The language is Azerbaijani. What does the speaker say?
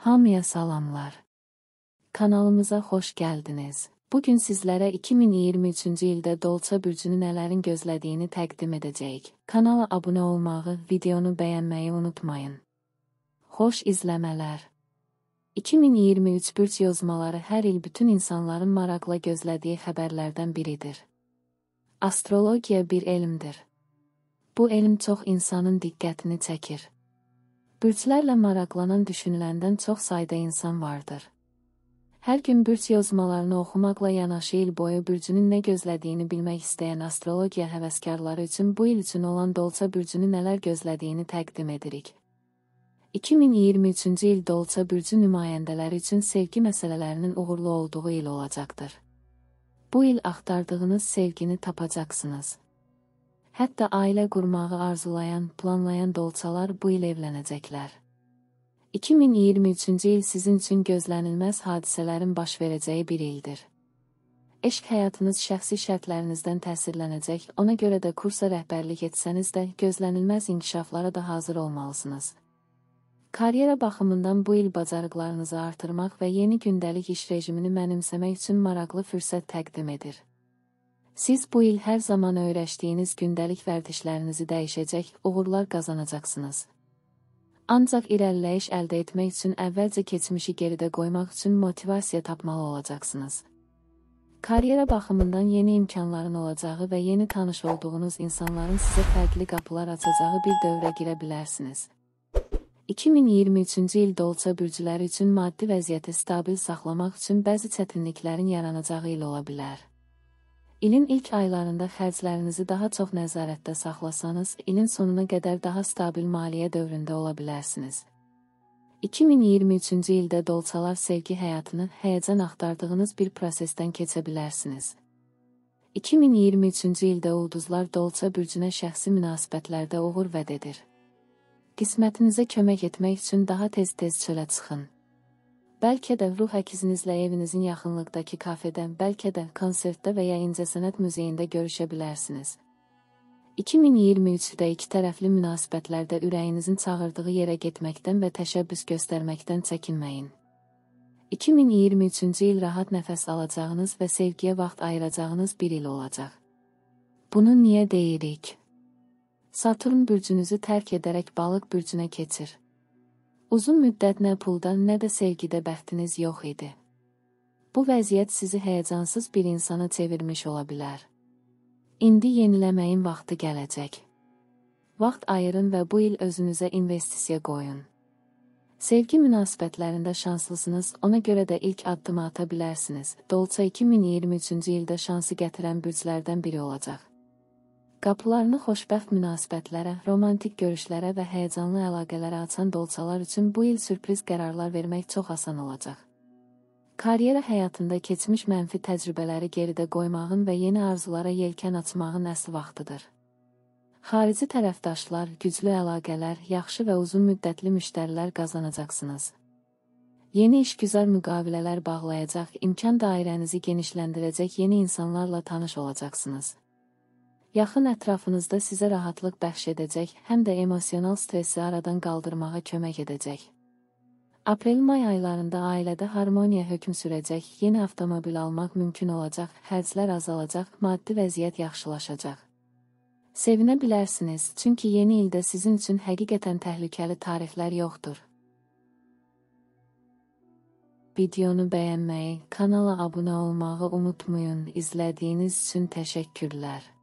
Hamıya salamlar. Kanalımıza xoş gəldiniz. Bugün sizlərə 2023-cü ildə Dolça bürcünü nələrin gözlədiyini təqdim edəcəyik. Kanala abunə olmağı, videonu bəyənməyi unutmayın. Xoş izləmələr. 2023 bürc yozmaları hər il bütün insanların maraqla gözlədiyi xəbərlərdən biridir. Astrologiya bir elmdir. Bu elm çox insanın diqqətini çəkir. Bürclərlə maraqlanan düşünüləndən çox sayda insan vardır. Hər gün bürc yozmalarını oxumaqla yanaşı il boyu bürcünün nə gözlədiyini bilmək istəyən astrologiya həvəskarları üçün bu il üçün olan Dolça bürcünü nələr gözlədiyini təqdim edirik. 2023-cü il Dolça bürcü nümayəndələri üçün sevgi məsələlərinin uğurlu olduğu il olacaqdır. Bu il axtardığınız sevgini tapacaqsınız. Hətta ailə qurmağı arzulayan, planlayan dolçalar bu il evlənəcəklər. 2023-cü il sizin üçün gözlənilməz hadisələrin baş verəcəyi bir ildir. Eşq həyatınız şəxsi şərtlərinizdən təsirlənəcək, ona görə də kursa rəhbərlik etsəniz də gözlənilməz inkişaflara da hazır olmalısınız. Karyera baxımından bu il bacarıqlarınızı artırmaq və yeni gündəlik iş rejimini mənimsəmək üçün maraqlı fürsət təqdim edir. Siz bu il hər zaman öyrəşdiyiniz gündəlik vərdişlərinizi dəyişəcək, uğurlar qazanacaqsınız. Ancaq irəliləyiş əldə etmək üçün əvvəlcə keçmişi geridə qoymaq üçün motivasiya tapmalı olacaqsınız. Karyera baxımından yeni imkanların olacağı və yeni tanış olduğunuz insanların sizə fərqli qapılar açacağı bir dövrə girə bilərsiniz. 2023-cü il Dolça bürcüləri üçün maddi vəziyyəti stabil saxlamaq üçün bəzi çətinliklərin yaranacağı il ola bilər. İlin ilk aylarında xərclərinizi daha çox nəzarətdə saxlasanız, ilin sonuna qədər daha stabil maliyyə dövründə ola bilərsiniz. 2023-cü ildə dolçalar sevgi həyatını, həyəcan axtardığınız bir prosesdən keçə bilərsiniz. 2023-cü ildə ulduzlar Dolça bürcünə şəxsi münasibətlərdə uğur vəd edir. Qismətinizə kömək etmək üçün daha tez-tez çölə çıxın. Bəlkə də ruh əkizinizlə evinizin yaxınlıqdakı kafedən, bəlkə də konsertdə və ya incəsənət muzeyində görüşə bilərsiniz. 2023-də iki tərəfli münasibətlərdə ürəyinizin çağırdığı yerə getməkdən və təşəbbüs göstərməkdən çəkinməyin. 2023-cü il rahat nəfəs alacağınız və sevgiyə vaxt ayıracağınız bir il olacaq. Bunu niyə deyirik? Saturn bürcünüzü tərk edərək Balıq bürcünə keçir. Uzun müddət nə pulda, nə də sevgidə bəxtiniz yox idi. Bu vəziyyət sizi həyəcansız bir insana çevirmiş ola bilər. İndi yeniləməyin vaxtı gələcək. Vaxt ayırın və bu il özünüzə investisiya qoyun. Sevgi münasibətlərində şanslısınız, ona görə də ilk addımı ata bilərsiniz. Dolça 2023-cü ildə şansı gətirən bürclərdən biri olacaq. Qapılarını xoşbəxt münasibətlərə, romantik görüşlərə və həyəcanlı əlaqələrə açan dolçalar üçün bu il sürpriz qərarlar vermək çox asan olacaq. Karyera həyatında keçmiş mənfi təcrübələri geridə qoymağın və yeni arzulara yelkən açmağın əsl vaxtıdır. Xarici tərəfdaşlar, güclü əlaqələr, yaxşı və uzun müddətli müştərilər qazanacaqsınız. Yeni işgüzar müqavilələr bağlayacaq, imkan dairənizi genişləndirəcək yeni insanlarla tanış olacaqsınız. Yaxın ətrafınızda sizə rahatlıq bəxş edəcək, həm də emosional stresi aradan qaldırmağa kömək edəcək. Aprel-may aylarında ailədə harmoniya hökm sürəcək, yeni avtomobil almaq mümkün olacaq, xərclər azalacaq, maddi vəziyyət yaxşılaşacaq. Sevinə bilərsiniz, çünki yeni ildə sizin üçün həqiqətən təhlükəli tarixlər yoxdur. Videonu bəyənməyi, kanala abunə olmağı unutmayın. İzlədiyiniz üçün təşəkkürlər.